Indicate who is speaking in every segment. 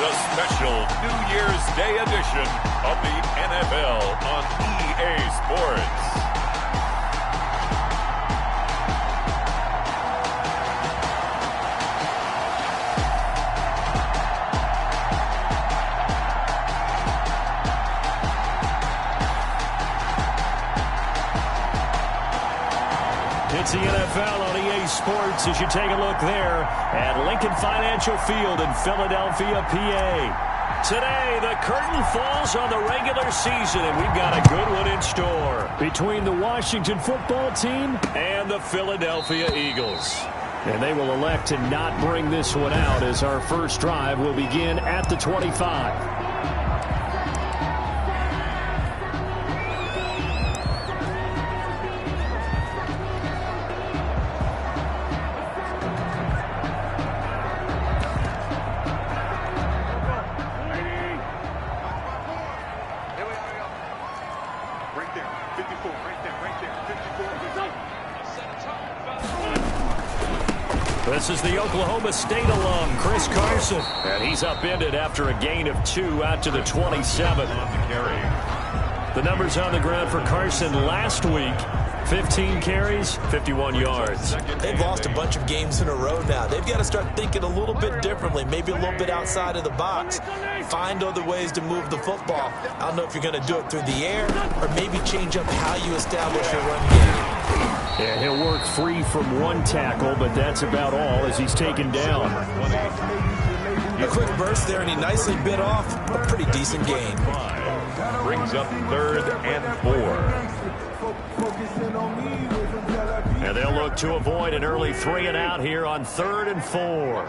Speaker 1: a special New Year's Day edition of the NFL on EA Sports.
Speaker 2: It's the NFL on EA Sports as you take a look there at Lincoln Financial Field in Philadelphia, PA. Today, the curtain falls on the regular season, and we've got a good one in store between the Washington football team and the Philadelphia Eagles. And they will elect to not bring this one out as our first drive will begin at the 25. This is the Oklahoma State alum, Chris Carson. And he's upended after a gain of 2 out to the 27. The numbers on the ground for Carson last week. 15 carries, 51 yards.
Speaker 3: They've lost a bunch of games in a row now. They've got to start thinking a little bit differently, maybe a little bit outside of the box. Find other ways to move the football. I don't know if you're going to do it through the air or maybe change up how you establish your run game.
Speaker 2: Yeah, he'll work free from one tackle, but that's about all as he's taken down.
Speaker 3: A quick burst there, and he nicely bit off a pretty decent gain.
Speaker 1: Brings up 3rd and 4.
Speaker 2: And they'll look to avoid an early 3 and out here on 3rd and 4.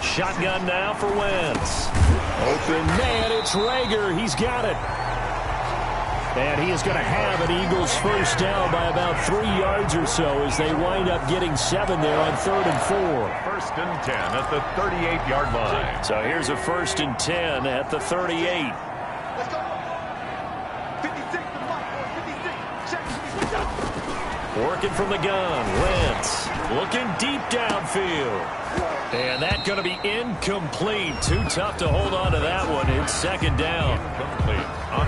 Speaker 2: Shotgun now for Wentz. Open man, it's Reagor. He's got it. And he is going to have an Eagles first down by about 3 yards or so as they wind up getting 7 there on 3rd and 4.
Speaker 1: 1st and 10 at the 38-yard line.
Speaker 2: So here's a 1st and 10 at the 38. Working from the gun, Wentz looking deep downfield. And that's going to be incomplete. Too tough to hold on to that one. It's 2nd down.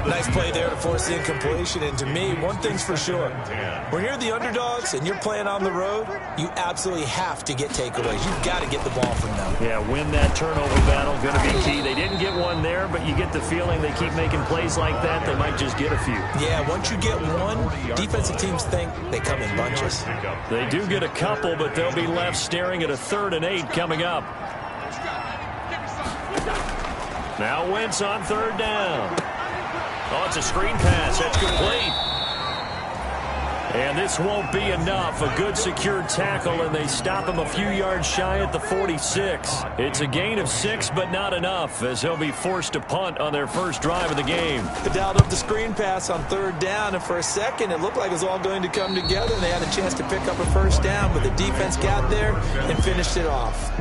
Speaker 3: Nice play there to force the incompletion. And to me, one thing's for sure. When you're the underdogs and you're playing on the road, you absolutely have to get takeaways. You've got to get the ball from them.
Speaker 2: Yeah, win that turnover battle. Going to be key. They didn't get one there, but you get the feeling they keep making plays like that. They might just get a few.
Speaker 3: Yeah, once you get one, defensive teams think they come in bunches.
Speaker 2: They do get a couple, but they'll be left staring at a 3rd and 8 coming up. Now Wentz on 3rd down. Oh, it's a screen pass. That's complete. And this won't be enough. A good secured tackle, and they stop him a few yards shy at the 46. It's a gain of 6, but not enough, as he'll be forced to punt on their first drive of the game.
Speaker 3: They dialed up the screen pass on 3rd down, and for a second, it looked like it was all going to come together, and they had a chance to pick up a first down, but the defense got there and finished it off.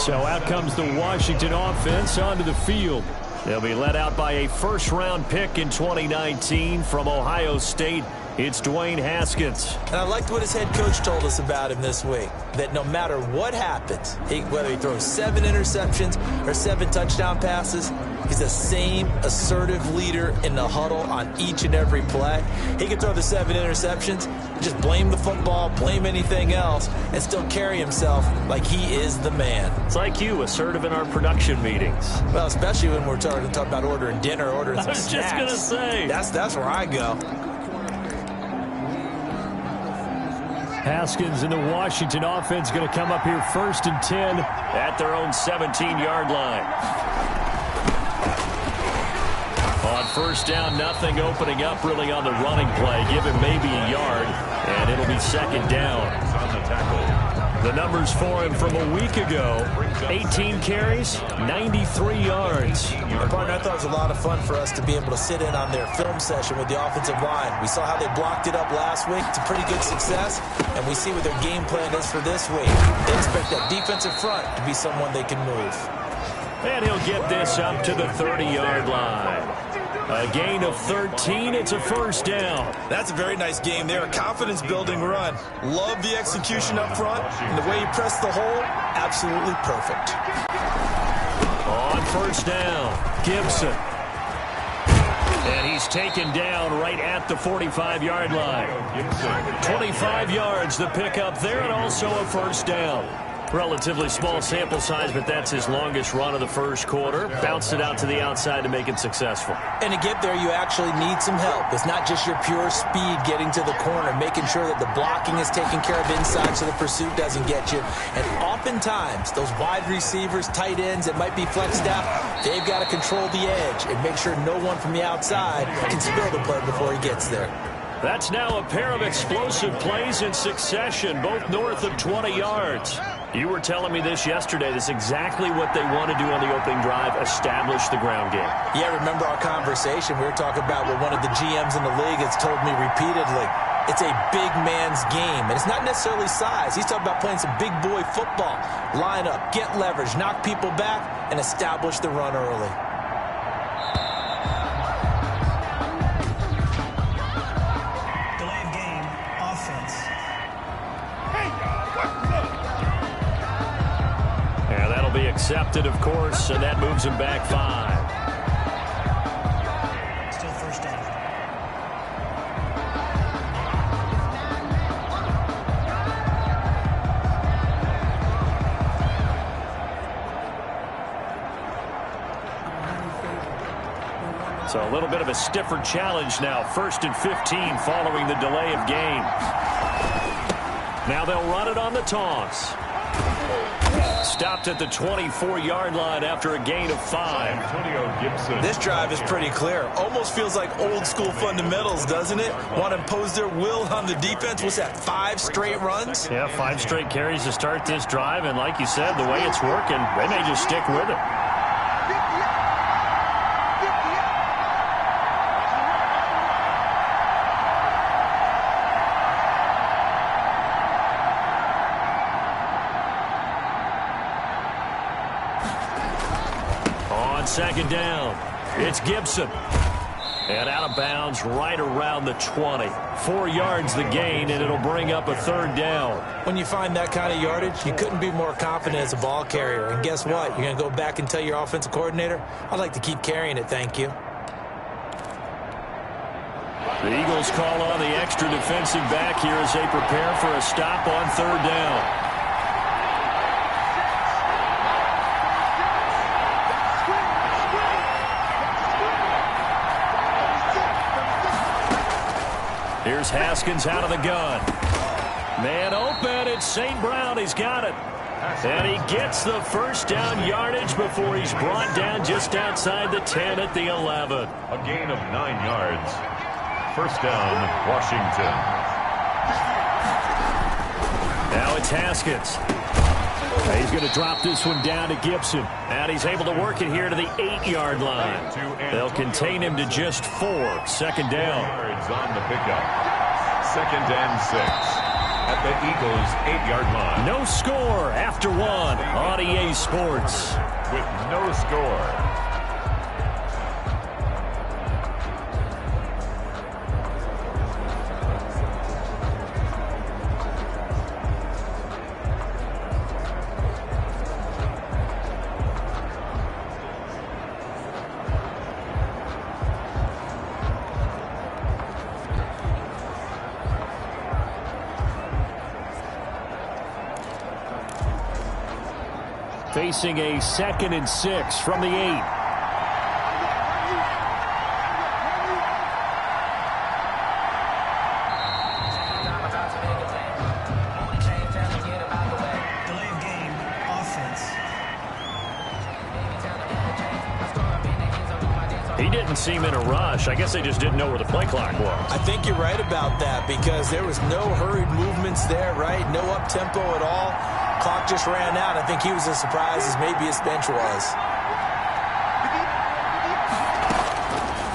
Speaker 2: So out comes the Washington offense onto the field. They'll be led out by a first-round pick in 2019 from Ohio State. It's Dwayne Haskins.
Speaker 3: And I liked what his head coach told us about him this week, that no matter what happens, whether he throws 7 interceptions or 7 touchdown passes, he's the same assertive leader in the huddle on each and every play. He can throw the 7 interceptions, just blame the football, blame anything else, and still carry himself like he is the man.
Speaker 2: It's like you, assertive in our production meetings.
Speaker 3: Well, especially when we're talking about ordering dinner, ordering some snacks.
Speaker 2: I was just going to say.
Speaker 3: That's where I go.
Speaker 2: Haskins and the Washington offense going to come up here 1st and 10 at their own 17-yard line. On 1st down, nothing opening up really on the running play. Give him maybe a yard, and it'll be 2nd down. The numbers for him from a week ago, 18 carries, 93 yards.
Speaker 3: Partner, I thought it was a lot of fun for us to be able to sit in on their film session with the offensive line. We saw how they blocked it up last week to pretty good success, and we see what their game plan is for this week. They expect that defensive front to be someone they can move.
Speaker 2: And he'll get this up to the 30-yard line. A gain of 13. It's a first down.
Speaker 3: That's a very nice game there. A confidence-building run. Love the execution up front. And the way he pressed the hole, absolutely perfect.
Speaker 2: On first down, Gibson. And he's taken down right at the 45-yard line. 25 yards the pickup there, and also a first down. Relatively small sample size, but that's his longest run of the first quarter. Bounced it out to the outside to make it successful.
Speaker 3: And to get there, you actually need some help. It's not just your pure speed getting to the corner, making sure that the blocking is taken care of inside so the pursuit doesn't get you. And oftentimes, those wide receivers, tight ends that might be flexed out, they've got to control the edge and make sure no one from the outside can spill the play before he gets there.
Speaker 2: That's now a pair of explosive plays in succession, both north of 20 yards. You were telling me this yesterday. This is exactly what they want to do on the opening drive, establish the ground game.
Speaker 3: Yeah, remember our conversation? We were talking about what one of the GMs in the league has told me repeatedly. It's a big man's game, and it's not necessarily size. He's talking about playing some big boy football. Line up, get leverage, knock people back, and establish the run early.
Speaker 2: Accepted, of course, and that moves him back 5.
Speaker 4: Still first down.
Speaker 2: So a little bit of a stiffer challenge now. 1st and 15 following the delay of game. Now they'll run it on the toss. Stopped at the 24-yard line after a gain of 5.
Speaker 1: Antonio Gibson.
Speaker 3: This drive is pretty clear. Almost feels like old-school fundamentals, doesn't it? Want to impose their will on the defense. What's that, 5 straight runs?
Speaker 2: Yeah, 5 straight carries to start this drive. And like you said, the way it's working, they may just stick with it. Second down. It's Gibson. And out of bounds right around the 20. 4 yards the gain, and it'll bring up a 3rd down.
Speaker 3: When you find that kind of yardage, you couldn't be more confident as a ball carrier. And guess what? You're going to go back and tell your offensive coordinator, I'd like to keep carrying it, thank you.
Speaker 2: The Eagles call on the extra defensive back here as they prepare for a stop on 3rd down. Here's Haskins out of the gun. Man open. It's St. Brown. He's got it. And he gets the first down yardage before he's brought down just outside the 10 at the 11.
Speaker 1: A gain of 9 yards. First down, Washington.
Speaker 2: Now it's Haskins. He's going to drop this one down to Gibson. And he's able to work it here to the 8-yard line. They'll contain him to just 4. 2nd down.
Speaker 1: Yards on the pickup. 2nd and 6 at the Eagles' 8-yard line.
Speaker 2: No score after 1 on EA Sports.
Speaker 1: With no score.
Speaker 2: Facing a 2nd and 6 from the 8.
Speaker 4: Delay of game, offense.
Speaker 2: He didn't seem in a rush. I guess they just didn't know where the play clock was.
Speaker 3: I think you're right about that because there was no hurried movements there, right? No up-tempo at all. Clock just ran out. I think he was as surprised as maybe his bench was.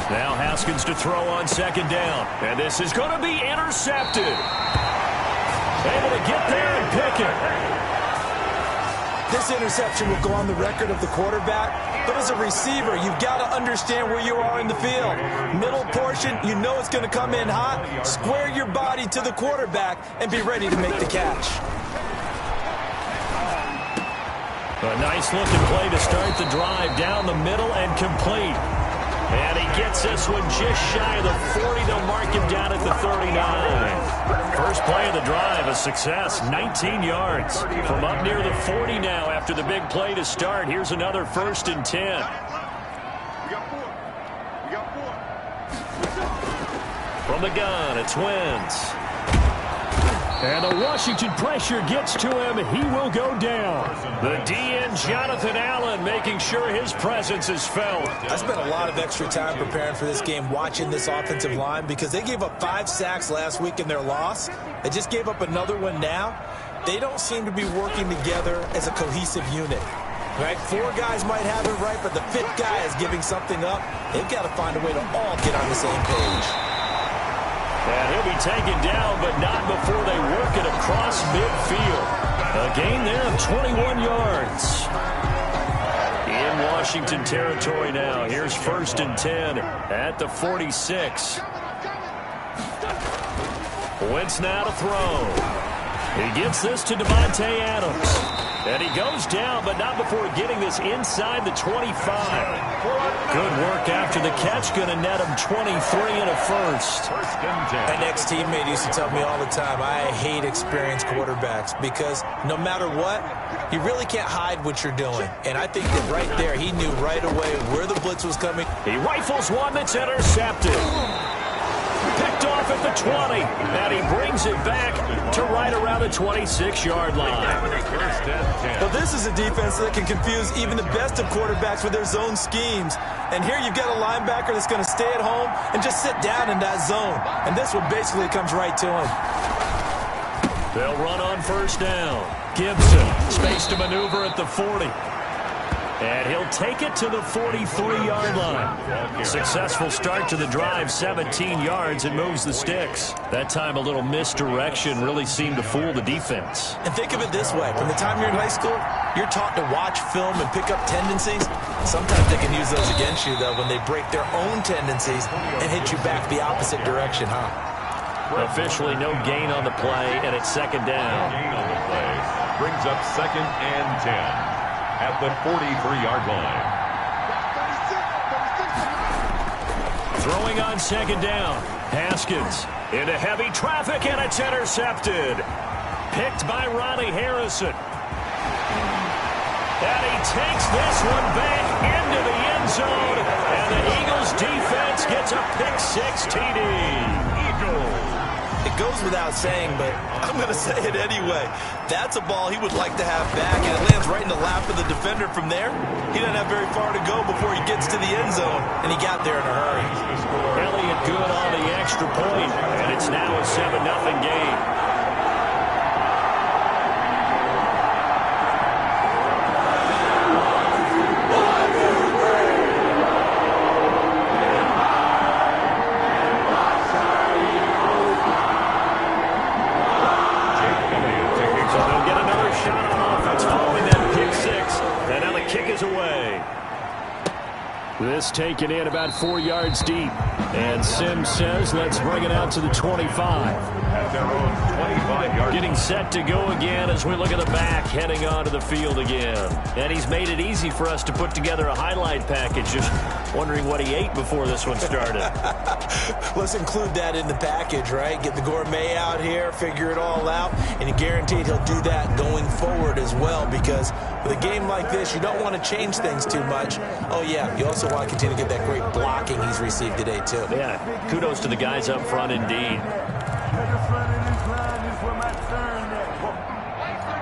Speaker 2: Now Haskins to throw on 2nd down. And this is going to be intercepted. Able to get there and pick it.
Speaker 3: This interception will go on the record of the quarterback, but as a receiver, you've got to understand where you are in the field. Middle portion, you know it's going to come in hot. Square your body to the quarterback and be ready to make the catch.
Speaker 2: A nice-looking play to start the drive down the middle and complete. And he gets this one just shy of the 40. They'll mark him down at the 39. First play of the drive, a success, 19 yards. From up near the 40 now after the big play to start. Here's another 1st and 10. From the gun, it's Wentz. And the Washington pressure gets to him. He will go down. The DN, Jonathan Allen, making sure his presence is felt.
Speaker 3: I spent a lot of extra time preparing for this game watching this offensive line because they gave up 5 sacks last week in their loss. They just gave up another one now. They don't seem to be working together as a cohesive unit. Right? 4 guys might have it right, but the 5th guy is giving something up. They've got to find a way to all get on the same page.
Speaker 2: And he'll be taken down, but not before they work it across midfield. A gain there of 21 yards. In Washington territory now. Here's 1st and 10 at the 46. Wentz now to throw. He gets this to Davante Adams. And he goes down, but not before getting this inside the 25. Good work after the catch. Going to net him 23 and a first.
Speaker 3: My next teammate used to tell me all the time, I hate experienced quarterbacks because no matter what, you really can't hide what you're doing. And I think that right there, he knew right away where the blitz was coming.
Speaker 2: He rifles one that's intercepted. Picked off at the 20, and he brings it back to right around the 26-yard line.
Speaker 3: Well, this is a defense that can confuse even the best of quarterbacks with their zone schemes. And here you've got a linebacker that's going to stay at home and just sit down in that zone. And this one basically comes right to him.
Speaker 2: They'll run on 1st down. Gibson, space to maneuver at the 40. And he'll take it to the 43-yard line. Successful start to the drive, 17 yards, and moves the sticks. That time a little misdirection really seemed to fool the defense.
Speaker 3: And think of it this way. From the time you're in high school, you're taught to watch film and pick up tendencies. Sometimes they can use those against you, though, when they break their own tendencies and hit you back the opposite direction, huh?
Speaker 2: Officially no gain on the play, and it's 2nd down.
Speaker 1: Gain on the play brings up 2nd and 10. At the 43-yard line.
Speaker 2: Throwing on 2nd down. Haskins into heavy traffic, and it's intercepted. Picked by Ronnie Harrison. And he takes this one back into the end zone. And the Eagles defense gets a pick-6 TD. Eagles.
Speaker 3: It goes without saying, but I'm going to say it anyway. That's a ball he would like to have back, and it lands right in the lap of the defender from there. He doesn't have very far to go before he gets to the end zone, and he got there in a hurry.
Speaker 2: Elliott good on the extra point, and it's now a 7-0 game. This taken in about 4 yards deep. And Sims says, let's bring it out to the 25.
Speaker 1: At their own 25-yard.
Speaker 2: Getting set to go again as we look at the back, heading onto the field again. And he's made it easy for us to put together a highlight package. Just wondering what he ate before this one started.
Speaker 3: Let's include that in the package, right? Get the gourmet out here, figure it all out, and you're guaranteed he'll do that going forward as well, because with a game like this, you don't want to change things too much. Oh, yeah, you also want to continue to get that great blocking he's received today, too.
Speaker 2: Yeah, kudos to the guys up front indeed.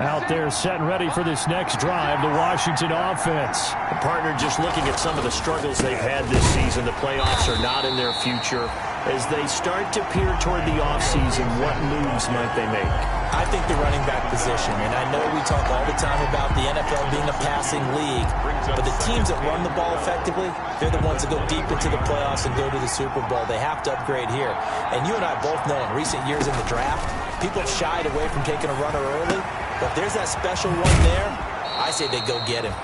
Speaker 2: Out there set and ready for this next drive, the Washington offense. The partner just looking at some of the struggles they've had this season. The playoffs are not in their future. As they start to peer toward the offseason, what moves might they make?
Speaker 3: I think the running back position, and I know we talk all the time about the NFL being a passing league, but the teams that run the ball effectively, they're the ones that go deep into the playoffs and go to the Super Bowl. They have to upgrade here. And you and I both know in recent years in the draft, people have shied away from taking a runner early, but if there's that special one there, I say they go get him.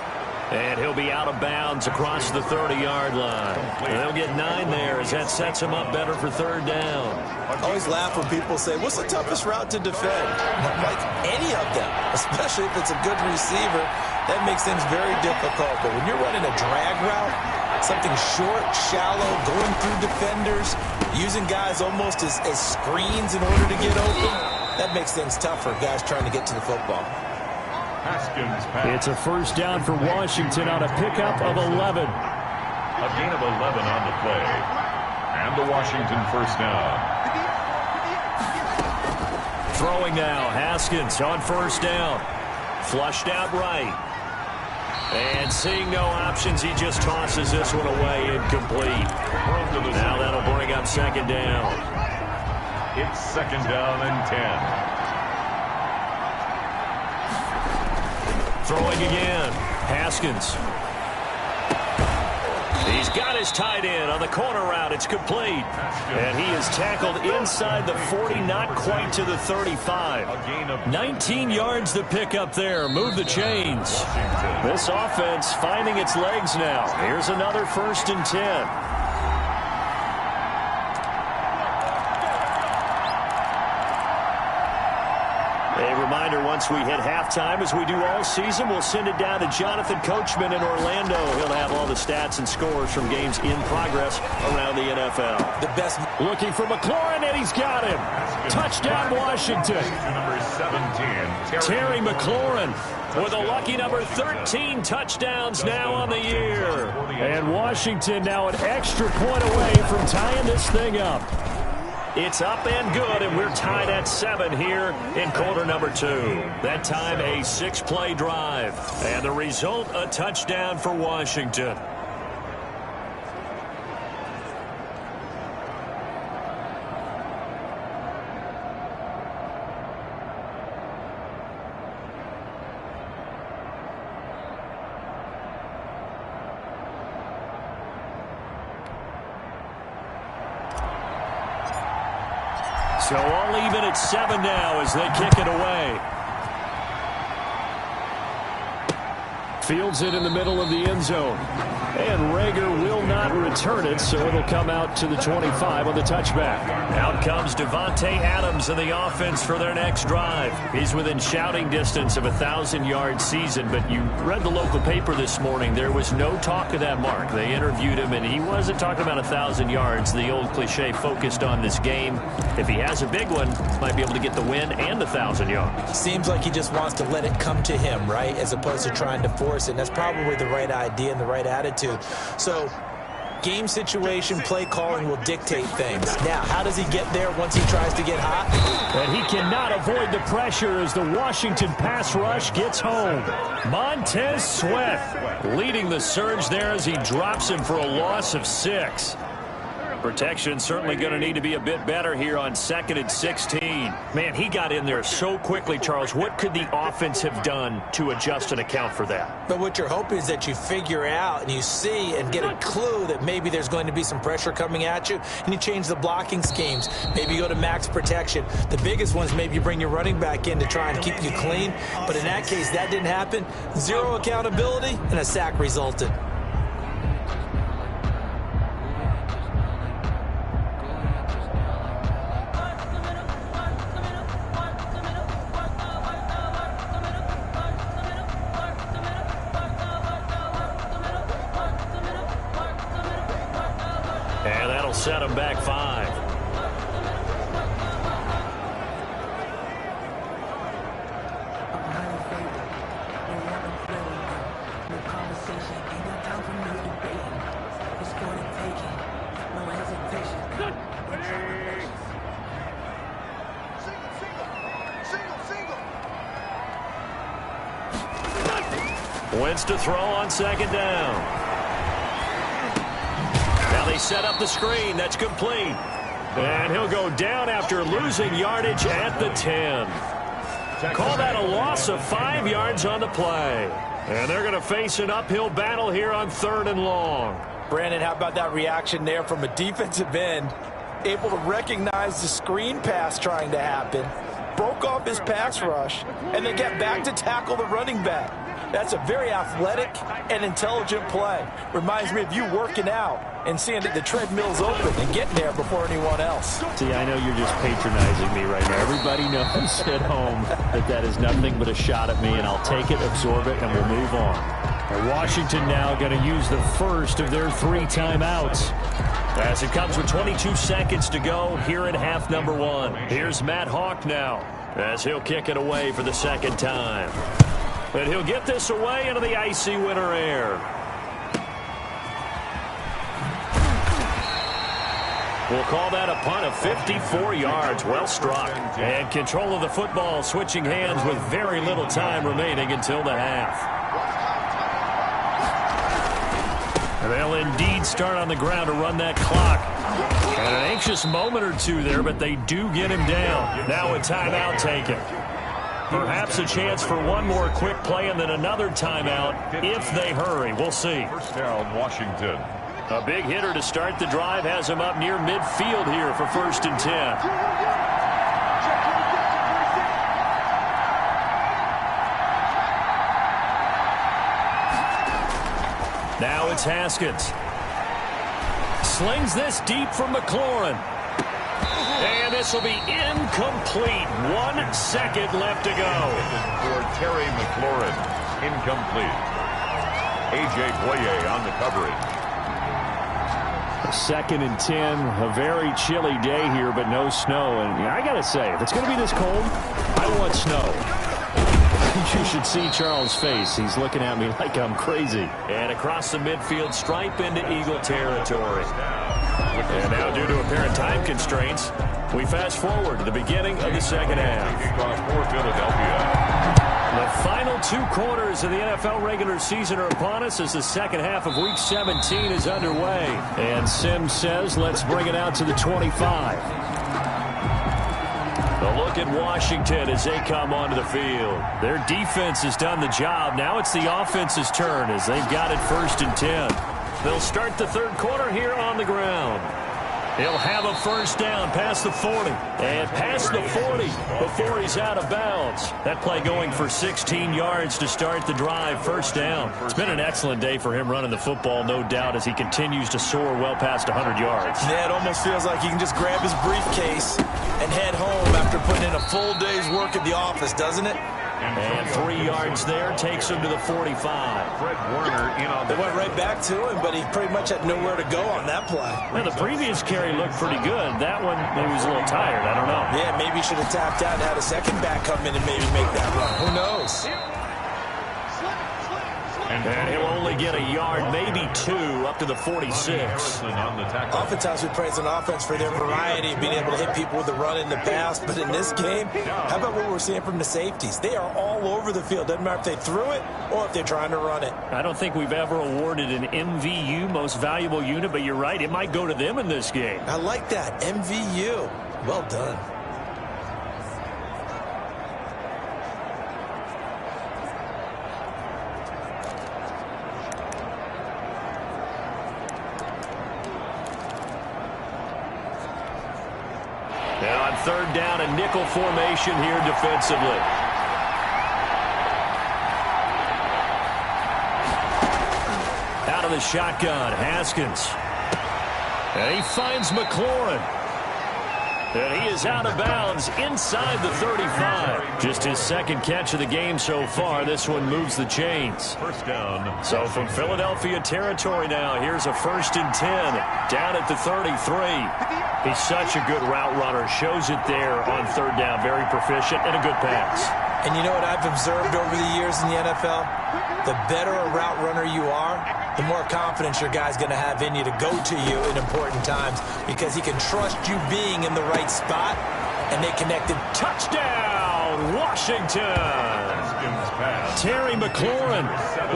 Speaker 2: And he'll be out of bounds across the 30-yard line. And they'll get 9 there as that sets him up better for 3rd down.
Speaker 3: I always laugh when people say, what's the toughest route to defend? Like any of them, especially if it's a good receiver, that makes things very difficult. But when you're running a drag route, something short, shallow, going through defenders, using guys almost as screens in order to get open, that makes things tough for guys trying to get to the football.
Speaker 2: It's a 1st down for Washington on a pickup of 11.
Speaker 1: A gain of 11 on the play. And the Washington 1st down.
Speaker 2: Throwing now, Haskins on 1st down. Flushed out right. And seeing no options, he just tosses this one away, incomplete. Now that'll bring up 2nd down.
Speaker 1: It's 2nd down and 10.
Speaker 2: Throwing again. Haskins. He's got his tight end on the corner route. It's complete. And he is tackled inside the 40, not quite to the 35. 19 yards to pick up there. Move the chains. This offense finding its legs now. Here's another 1st and 10. Reminder, once we hit halftime, as we do all season, we'll send it down to Jonathan Coachman in Orlando. He'll have all the stats and scores from games in progress around the NFL.
Speaker 3: The best.
Speaker 2: Looking for McLaurin, and he's got him. Touchdown, Washington.
Speaker 1: Number 17,
Speaker 2: Terry McLaurin with a lucky number 13 touchdowns now on the year. And Washington now an extra point away from tying this thing up. It's up and good, and we're tied at 7 here in quarter number 2. That time, a 6-play drive. And the result, a touchdown for Washington. So all even at 7 now as they kick it away. Fields it in the middle of the end zone. And Reagor will not return it, so it'll come out to the 25 on the touchback. Out comes Devontae Adams and the offense for their next drive. He's within shouting distance of a 1,000-yard season, but you read the local paper this morning. There was no talk of that mark. They interviewed him, and he wasn't talking about 1,000 yards. The old cliche focused on this game. If he has a big one, might be able to get the win and 1,000 yards.
Speaker 3: Seems like he just wants to let it come to him, right, as opposed to trying to force it. And that's probably the right idea and the right attitude. So game situation, play calling will dictate things. Now, how does he get there once he tries to get hot?
Speaker 2: And he cannot avoid the pressure as the Washington pass rush gets home. Montez Sweat leading the surge there as he drops him for a loss of 6. Protection certainly going to need to be a bit better here on 2nd and 16. Man, he got in there so quickly, Charles. What could the offense have done to adjust and account for that?
Speaker 3: But what you're hoping is that you figure out and you see and get a clue that maybe there's going to be some pressure coming at you, and you change the blocking schemes. Maybe you go to max protection. The biggest one is maybe you bring your running back in to try and keep you clean. But in that case, that didn't happen. 0 accountability, and a sack resulted.
Speaker 2: And that'll set him back 5. Wentz to throw on 2nd down. Now they set up the screen. That's complete. And he'll go down after losing yardage at the 10. Call that a loss of 5 yards on the play. And they're going to face an uphill battle here on 3rd and long.
Speaker 3: Brandon, how about that reaction there from a defensive end? Able to recognize the screen pass trying to happen. broke off his pass rush, and then get back to tackle the running back. That's a very athletic and intelligent play. Reminds me of you working out and seeing that the treadmill's open and getting there before anyone else.
Speaker 2: See, I know you're just patronizing me right now. Everybody knows at home that is nothing but a shot at me, and I'll take it, absorb it, and we'll move on. And Washington now going to use the first of their 3 timeouts. As it comes with 22 seconds to go here at half number 1. Here's Matt Hawk now as he'll kick it away for the second time. And he'll get this away into the icy winter air. We'll call that a punt of 54 yards. Well struck. And control of the football switching hands with very little time remaining until the half. And they'll indeed start on the ground to run that clock. And an anxious moment or two there, but they do get him down. Now a timeout taken. Perhaps a chance for one more quick play and then another timeout if they hurry. We'll see.
Speaker 1: First down, Washington.
Speaker 2: A big hitter to start the drive has him up near midfield here for 1st and 10. Now it's Haskins. Slings this deep from McLaurin. And this will be incomplete. 1 second left to go.
Speaker 1: For Terry McLaurin, incomplete. A.J. Boye on the coverage.
Speaker 2: 2nd and 10. A very chilly day here, but no snow. And I got to say, if it's going to be this cold, I want snow. You should see Charles' face. He's looking at me like I'm crazy. And across the midfield stripe into Eagle territory. And now, due to apparent time constraints, we fast forward to the beginning of the second half.
Speaker 1: For Philadelphia.
Speaker 2: The final 2 quarters of the NFL regular season are upon us as the second half of Week 17 is underway. And Sims says, let's bring it out to the 25. A look at Washington as they come onto the field. Their defense has done the job. Now it's the offense's turn as they've got it 1st and 10. They'll start the 3rd quarter here on the ground. He'll have a first down past the 40. And past the 40 before he's out of bounds. That play going for 16 yards to start the drive. First down. It's been an excellent day for him running the football, no doubt, as he continues to soar well past 100 yards.
Speaker 3: Yeah, it almost feels like he can just grab his briefcase and head home after putting in a full day's work at the office, doesn't it?
Speaker 2: And 3 yards there takes him to the 45.
Speaker 1: Fred Warner in on
Speaker 3: They went right back to him, but he pretty much had nowhere to go on that play.
Speaker 2: Well, the previous carry looked pretty good. That one, maybe he was a little tired. I don't know.
Speaker 3: Yeah, maybe he should have tapped out and had a second back come in and maybe make that run. Who knows?
Speaker 2: And he'll only get a yard, maybe 2, up to the 46.
Speaker 3: Oftentimes we praise an offense for their variety of being able to hit people with the run in the pass. But in this game, how about what we're seeing from the safeties? They are all over the field. Doesn't matter if they threw it or if they're trying to run it.
Speaker 2: I don't think we've ever awarded an MVU, most valuable unit, but you're right. It might go to them in this game.
Speaker 3: I like that. MVU. Well done.
Speaker 2: Now on 3rd down, a nickel formation here defensively. Out of the shotgun, Haskins. And he finds McLaurin. And he is out of bounds inside the 35. Just his 2nd catch of the game so far. This one moves the chains.
Speaker 1: First down.
Speaker 2: So from Philadelphia territory now, here's a 1st and 10 down at the 33. He's such a good route runner. Shows it there on 3rd down. Very proficient and a good pass.
Speaker 3: And you know what I've observed over the years in the NFL? The better a route runner you are, the more confidence your guy's going to have in you to go to you in important times because he can trust you being in the right spot, and they connected.
Speaker 2: Touchdown, Washington! Terry McLaurin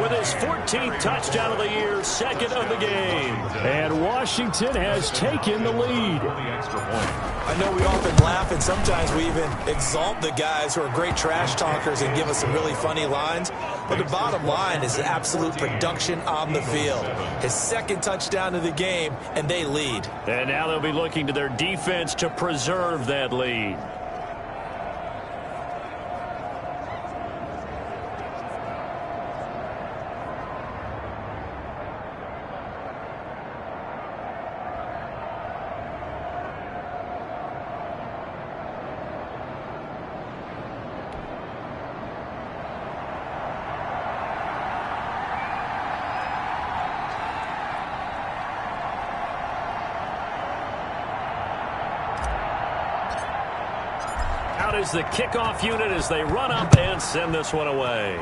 Speaker 2: with his 14th touchdown of the year, 2nd of the game. And Washington has taken the lead.
Speaker 3: I know we often laugh, and sometimes we even exalt the guys who are great trash talkers and give us some really funny lines. But the bottom line is absolute production on the field. His 2nd touchdown of the game, and they lead.
Speaker 2: And now they'll be looking to their defense to preserve that lead. is the kickoff unit as they run up and send this one away.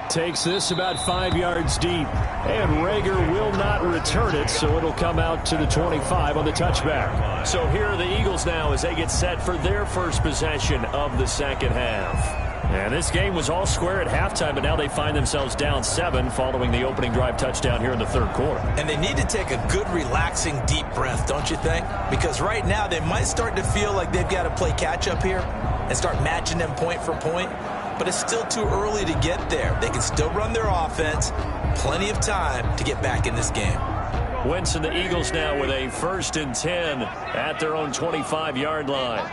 Speaker 2: Takes this about 5 yards deep. And Rager will not return it, so it'll come out to the 25 on the touchback. So here are the Eagles now as they get set for their first possession of the second half. And this game was all square at halftime, but now they find themselves down 7 following the opening drive touchdown here in the third quarter.
Speaker 3: And they need to take a good, relaxing, deep breath, don't you think? Because right now they might start to feel like they've got to play catch-up here and start matching them point for point. But it's still too early to get there. They can still run their offense. Plenty of time to get back in this game.
Speaker 2: Wentz and the Eagles now with a 1st and 10 at their own 25-yard line.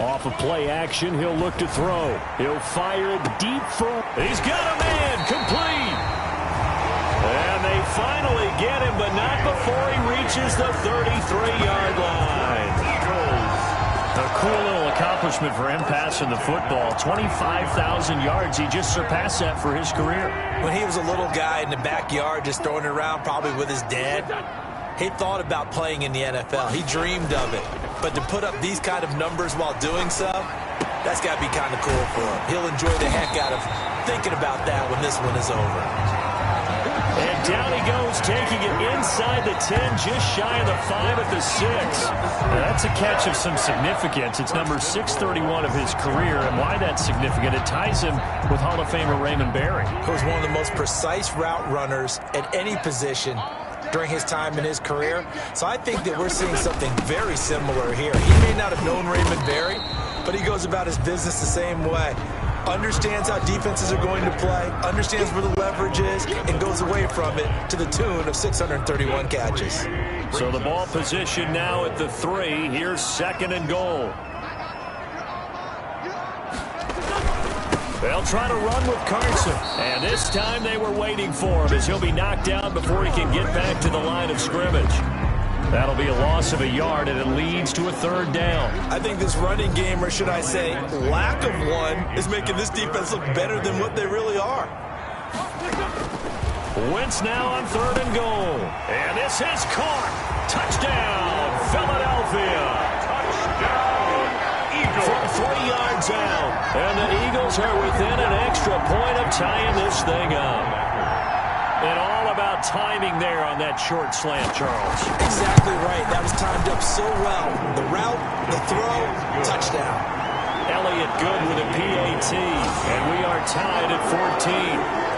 Speaker 2: Off of play action, he'll look to throw. He'll fire it deep for... He's got a man, complete. And they finally get him, but not before he reaches the 33-yard line. A cool little accomplishment for him passing the football. 25,000 yards. He just surpassed that for his career.
Speaker 3: When he was a little guy in the backyard just throwing it around probably with his dad, he thought about playing in the NFL. He dreamed of it. But to put up these kind of numbers while doing so, that's got to be kind of cool for him. He'll enjoy the heck out of thinking about that when this one is over.
Speaker 2: And down he goes, taking it inside the 10, just shy of the 5 at the 6. Now that's a catch of some significance. It's number 631 of his career, and why that's significant, it ties him with Hall of Famer Raymond Berry.
Speaker 3: He was one of the most precise route runners at any position during his time in his career. So I think that we're seeing something very similar here. He may not have known Raymond Berry, but he goes about his business the same way. Understands how defenses are going to play, understands where the leverage is, and goes away from it to the tune of 631 catches.
Speaker 2: So the ball position now at the 3. Here's 2nd and goal. They'll try to run with Carson. And this time they were waiting for him as he'll be knocked down before he can get back to the line of scrimmage. That'll be a loss of a yard, and it leads to a 3rd down.
Speaker 3: I think this running game, or should I say lack of one, is making this defense look better than what they really are.
Speaker 2: Wentz now on 3rd and goal. And this is caught. Touchdown, Philadelphia.
Speaker 1: Touchdown, Eagles.
Speaker 2: From 3 yards out. And the Eagles are within an extra point of tying this thing up. And all about timing there on that short slant, Charles.
Speaker 3: Exactly right. That was timed up so well. The route, the throw, touchdown.
Speaker 2: Elliott good with a PAT. And we are tied at 14.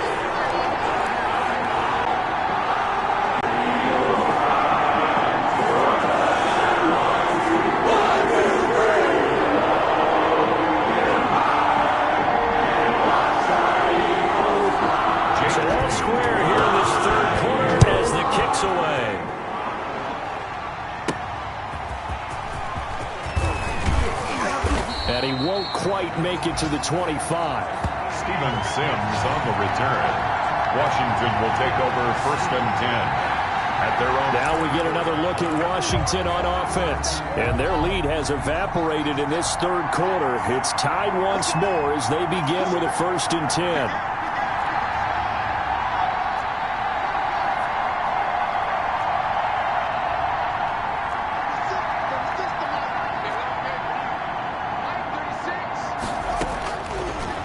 Speaker 2: And he won't quite make it to the 25.
Speaker 1: Steven Sims on the return. Washington will take over 1st and 10 at their own.
Speaker 2: Now we get another look at Washington on offense. And their lead has evaporated in this 3rd quarter. It's tied once more as they begin with a 1st and 10.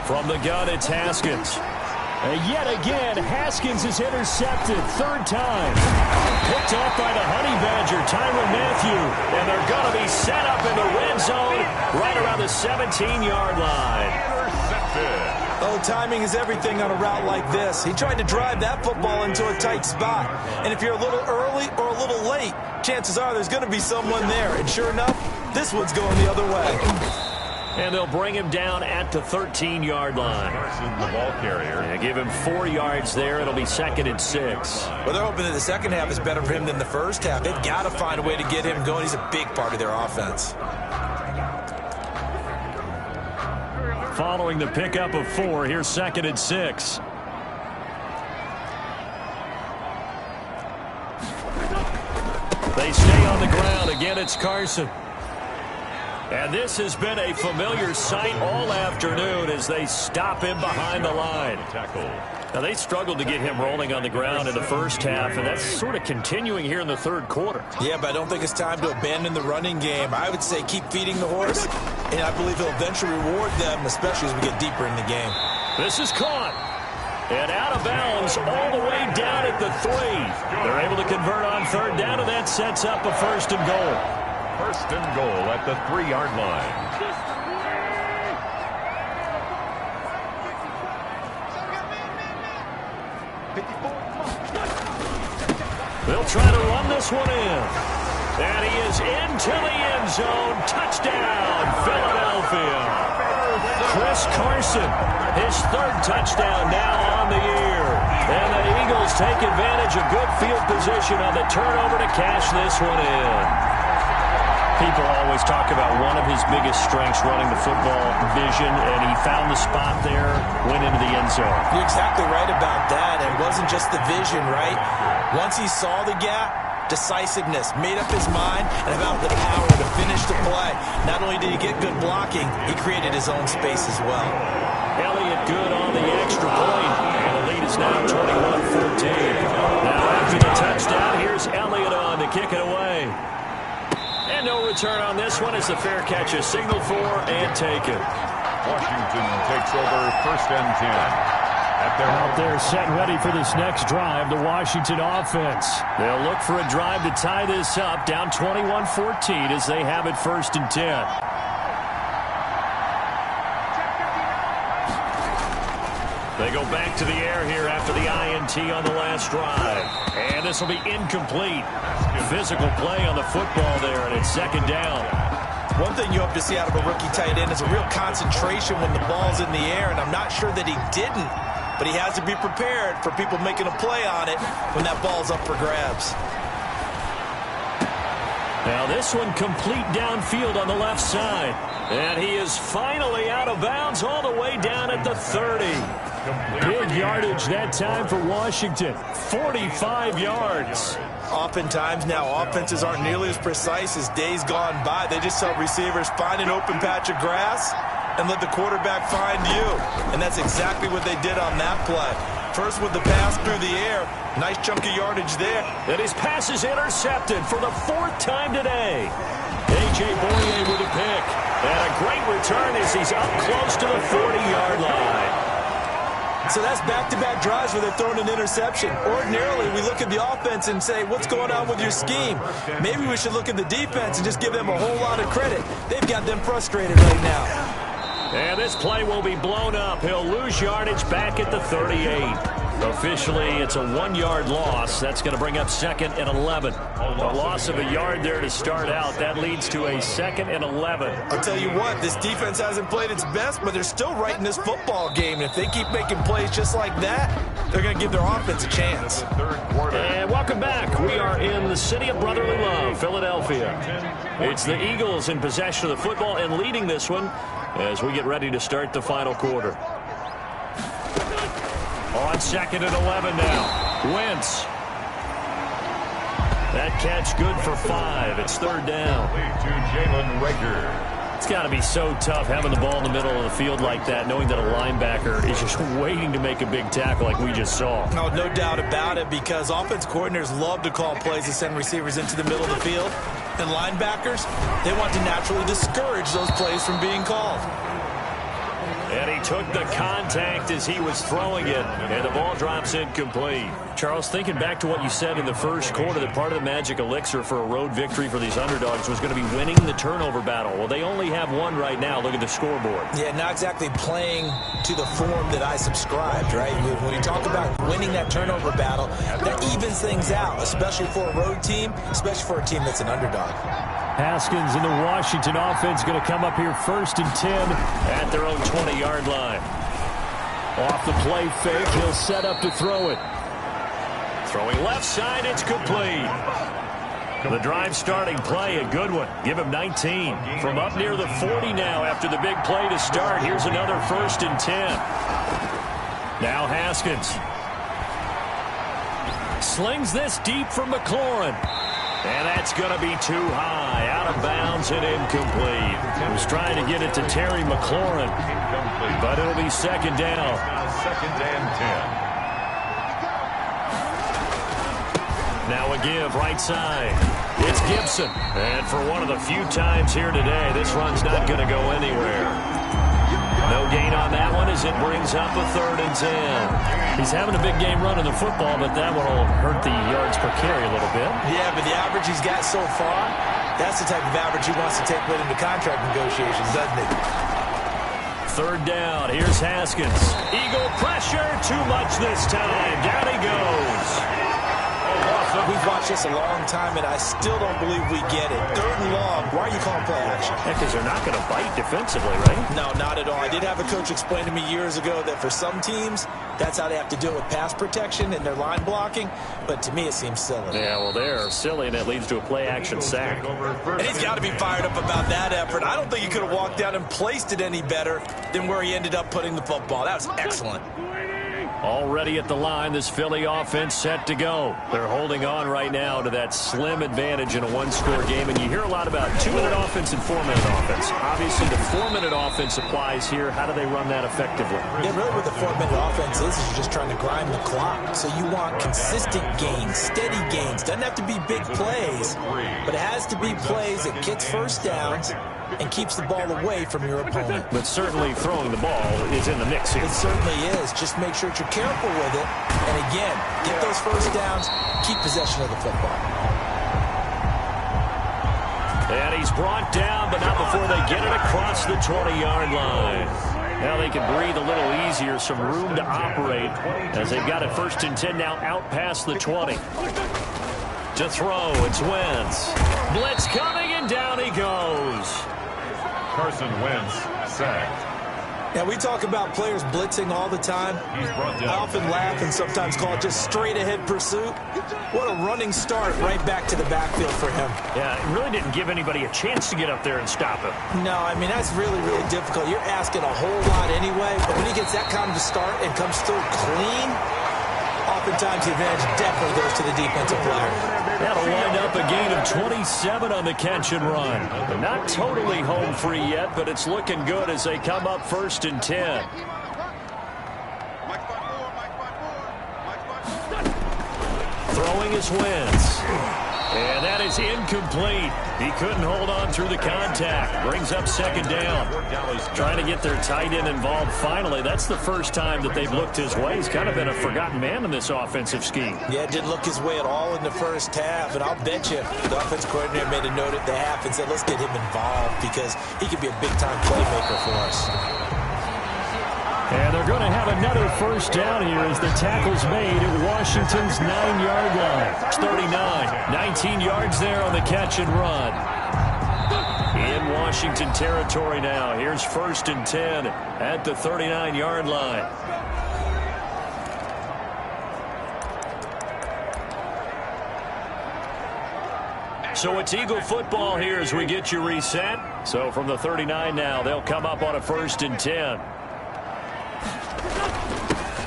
Speaker 2: From the gun, it's Haskins. And yet again, Haskins is intercepted. 3rd time. Picked off by the Honey Badger, Tyrann Mathieu. And they're going to be set up in the red zone right around the 17-yard line.
Speaker 1: Intercepted.
Speaker 3: Oh, timing is everything on a route like this. He tried to drive that football into a tight spot. And if you're a little early or a little late, chances are there's going to be someone there. And sure enough, this one's going the other way.
Speaker 2: And they'll bring him down at the 13-yard line.
Speaker 1: Carson, the ball carrier.
Speaker 2: And give him 4 yards there. It'll be 2nd and 6.
Speaker 3: Well, they're hoping that the second half is better for him than the first half. They've got to find a way to get him going. He's a big part of their offense.
Speaker 2: Following the pickup of 4, here's 2nd and 6. They stay on the ground. Again, it's Carson. And this has been a familiar sight all afternoon as they stop him behind the line.
Speaker 1: Tackle.
Speaker 2: Now, they struggled to get him rolling on the ground in the first half, and that's sort of continuing here in the third quarter.
Speaker 3: Yeah, but I don't think it's time to abandon the running game. I would say keep feeding the horse, and I believe he'll eventually reward them, especially as we get deeper in the game.
Speaker 2: This is caught. And out of bounds all the way down at the 3. They're able to convert on third down, and that sets up a first and goal.
Speaker 1: First and goal at the 3-yard line.
Speaker 2: They'll try to run this one in. And he is into the end zone. Touchdown, Philadelphia. Chris Carson, his third touchdown now on the year. And the Eagles take advantage of good field position on the turnover to cash this one in. People always talk about one of his biggest strengths running the football, vision, and he found the spot there, went into the end zone.
Speaker 3: You're exactly right about that. It wasn't just the vision, right? Once he saw the gap, decisiveness, made up his mind, and about the power to finish the play. Not only did he get good blocking, he created his own space as well.
Speaker 2: Elliott good on the extra point, and the lead is now 21-14. Now after the touchdown, here's Elliott on to kick it away. And no return on this one as the fair catch is signaled for and taken.
Speaker 1: Washington takes over first and 10.
Speaker 2: Out there set ready for this next drive, the Washington offense. They'll look for a drive to tie this up, down 21-14 as they have it first and 10. They go back to the air here after the INT on the last drive. And this will be incomplete. Physical play on the football there, and it's second down.
Speaker 3: One thing you hope to see out of a rookie tight end is a real concentration when the ball's in the air, and I'm not sure that he didn't. But he has to be prepared for people making a play on it when that ball's up for grabs.
Speaker 2: Now this one complete downfield on the left side. And he is finally out of bounds all the way down at the 30. Big yardage that time for Washington. 45 yards.
Speaker 3: Oftentimes now offenses aren't nearly as precise as days gone by. They just tell receivers, find an open patch of grass and let the quarterback find you. And that's exactly what they did on that play. First with the pass through the air. Nice chunk of yardage there.
Speaker 2: And his pass is intercepted for the 4th time today. A.J. Boye with a pick. And a great return as he's up close to the 40-yard line.
Speaker 3: So that's back-to-back drives where they're throwing an interception. Ordinarily, we look at the offense and say, what's going on with your scheme? Maybe we should look at the defense and just give them a whole lot of credit. They've got them frustrated right now.
Speaker 2: And this play will be blown up. He'll lose yardage back at the 38. Officially, it's a 1-yard loss. That's going to bring up 2nd and 11. A loss of a yard there to start out. That leads to a 2nd and 11.
Speaker 3: I'll tell you what, this defense hasn't played its best, but they're still right in this football game. And if they keep making plays just like that, they're going to give their offense a chance.
Speaker 2: And welcome back. We are in the city of brotherly love, Philadelphia. It's the Eagles in possession of the football and leading this one as we get ready to start the final quarter. On 2nd and 11 now. Wentz. That catch good for 5. It's 3rd down.
Speaker 1: To Jalen Reagor.
Speaker 2: It's got to be so tough having the ball in the middle of the field like that, knowing that a linebacker is just waiting to make a big tackle like we just saw.
Speaker 3: No doubt about it, because offense coordinators love to call plays to send receivers into the middle of the field. And linebackers, they want to naturally discourage those plays from being called.
Speaker 2: And he took the contact as he was throwing it, and the ball drops incomplete. Charles, thinking back to what you said in the first quarter, that part of the magic elixir for a road victory for these underdogs was going to be winning the turnover battle. Well, they only have one right now. Look at the scoreboard.
Speaker 3: Yeah, not exactly playing to the form that I subscribed, right? When you talk about winning that turnover battle, that evens things out, especially for a road team, especially for a team that's an underdog.
Speaker 2: Haskins and the Washington offense going to come up here 1st and 10 at their own 20-yard line. Off the play fake, he'll set up to throw it. Throwing left side, it's complete. The drive starting play, a good one. Give him 19. From up near the 40 now after the big play to start. Here's another 1st and 10. Now Haskins. Slings this deep for McLaurin. And that's going to be too high. Out of bounds and incomplete. He was trying to get it to Terry McLaurin. But it'll be 2nd down.
Speaker 1: 2nd and 10.
Speaker 2: Now a give right side. It's Gibson. And for one of the few times here today, this run's not going to go anywhere. No gain on that one as it brings up a 3rd and 10.
Speaker 5: He's having a big game running the football, but that one will hurt the yards per carry a little bit.
Speaker 3: Yeah, but the average he's got so far, that's the type of average he wants to take with into contract negotiations, doesn't it?
Speaker 2: 3rd down. Here's Haskins. Eagle pressure. Too much this time. Down he goes.
Speaker 3: We've watched this a long time, and I still don't believe we get it. 3rd and long. Why are you calling play action?
Speaker 2: Yeah, because they're not going to bite defensively, right?
Speaker 3: No, not at all. I did have a coach explain to me years ago that for some teams, that's how they have to deal with pass protection and their line blocking. But to me, it seems silly.
Speaker 2: Yeah, well, they're silly, and it leads to a play-action sack.
Speaker 3: And he's got to be fired up about that effort. I don't think he could have walked down and placed it any better than where he ended up putting the football. That was excellent.
Speaker 2: Already at the line, this Philly offense set to go. They're holding on right now to that slim advantage in a one-score game. And you hear a lot about 2-minute offense and 4-minute offense. Obviously, the 4-minute offense applies here. How do they run that effectively?
Speaker 3: Yeah, really what the 4-minute offense is you're just trying to grind the clock. So you want consistent gains, steady gains. Doesn't have to be big plays, but it has to be plays that gets first downs and keeps the ball away from your opponent.
Speaker 2: But certainly throwing the ball is in the mix here.
Speaker 3: It certainly is. Just make sure that you're careful with it. And again, get those first downs, keep possession of the football.
Speaker 2: And he's brought down, but not before they get it across the 20-yard line. Now they can breathe a little easier, some room to operate as they've got it 1st and 10 now out past the 20. To throw, it's Wentz. Blitz coming, and down he goes.
Speaker 1: Carson Wentz sacked.
Speaker 3: Now, we talk about players blitzing all the time. I often laugh and sometimes call it just straight-ahead pursuit. What a running start right back to the backfield for him.
Speaker 2: Yeah, it really didn't give anybody a chance to get up there and stop him.
Speaker 3: No, I mean, that's really, really difficult. You're asking a whole lot anyway, but when he gets that kind of a start and comes through clean, oftentimes the advantage definitely goes to the defensive player.
Speaker 2: That'll wind up a gain of 27 on the catch and run. They're not totally home free yet, but it's looking good as they come up 1st and 10. Throwing is Wentz. And that is incomplete. He couldn't hold on through the contact. Brings up 2nd down. Trying to get their tight end involved finally. That's the first time that they've looked his way. He's kind of been a forgotten man in this offensive scheme.
Speaker 3: Yeah, didn't look his way at all in the first half. And I'll bet you the offensive coordinator made a note at the half and said, let's get him involved because he could be a big-time playmaker for us.
Speaker 5: And they're going to have another 1st down here as the tackle's made at Washington's 9-yard line.
Speaker 2: It's 39. 19 yards there on the catch and run. In Washington territory now. Here's 1st and 10 at the 39-yard line. So it's Eagle football here as we get you reset. So from the 39 now, they'll come up on a 1st and 10.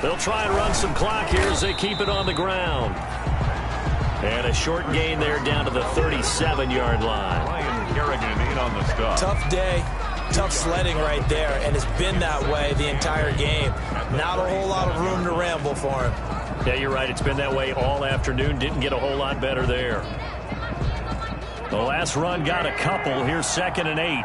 Speaker 2: They'll try and run some clock here as they keep it on the ground. And a short gain there down to the 37-yard line.
Speaker 1: Ryan Kerrigan in on the stop.
Speaker 3: Tough day, tough sledding right there, and it's been that way the entire game. Not a whole lot of room to ramble for him.
Speaker 2: Yeah, you're right. It's been that way all afternoon. Didn't get a whole lot better there. The last run got a couple. Here's 2nd and 8.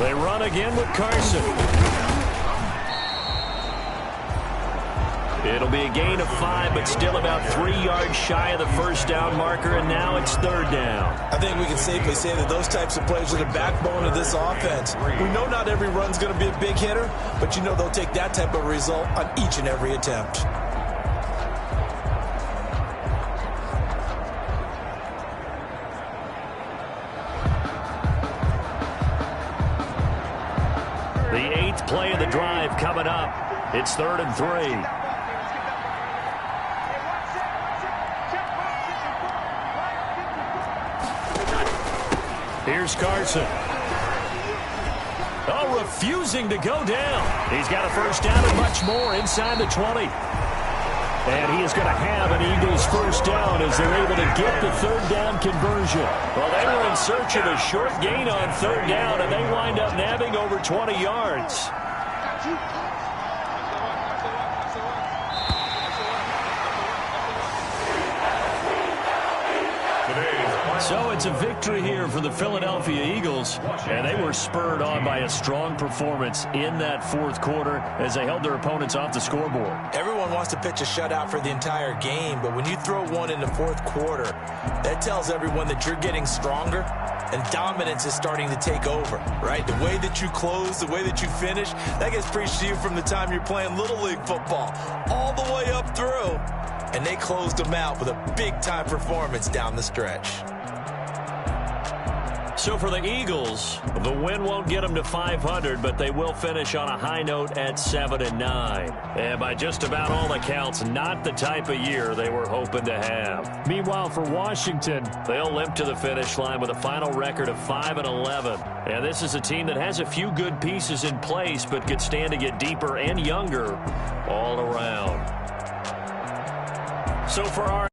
Speaker 2: They run again with Carson. It'll be a gain of 5, but still about 3 yards shy of the first down marker, and now it's third down.
Speaker 3: I think we can safely say that those types of plays are the backbone of this offense. We know not every run's going to be a big hitter, but you know they'll take that type of result on each and every attempt.
Speaker 2: The 8th play of the drive coming up. It's 3rd and 3. Here's Carson. Oh, refusing to go down. He's got a first down and much more inside the 20. And he is going to have an Eagles first down as they're able to get the third down conversion. Well, they were in search of a short gain on third down, and they wind up nabbing over 20 yards. So it's a victory here for the Philadelphia Eagles, and they were spurred on by a strong performance in that fourth quarter as they held their opponents off the scoreboard.
Speaker 3: Everyone wants to pitch a shutout for the entire game, but when you throw one in the fourth quarter, that tells everyone that you're getting stronger and dominance is starting to take over, right? The way that you close, the way that you finish, that gets preached to you from the time you're playing Little League football all the way up through, and they closed them out with a big-time performance down the stretch.
Speaker 2: So for the Eagles, the win won't get them to 500, but they will finish on a high note at 7-9. And by just about all accounts, not the type of year they were hoping to have.
Speaker 5: Meanwhile, for Washington,
Speaker 2: they'll limp to the finish line with a final record of 5-11. And this is a team that has a few good pieces in place, but could stand to get deeper and younger all around. So for our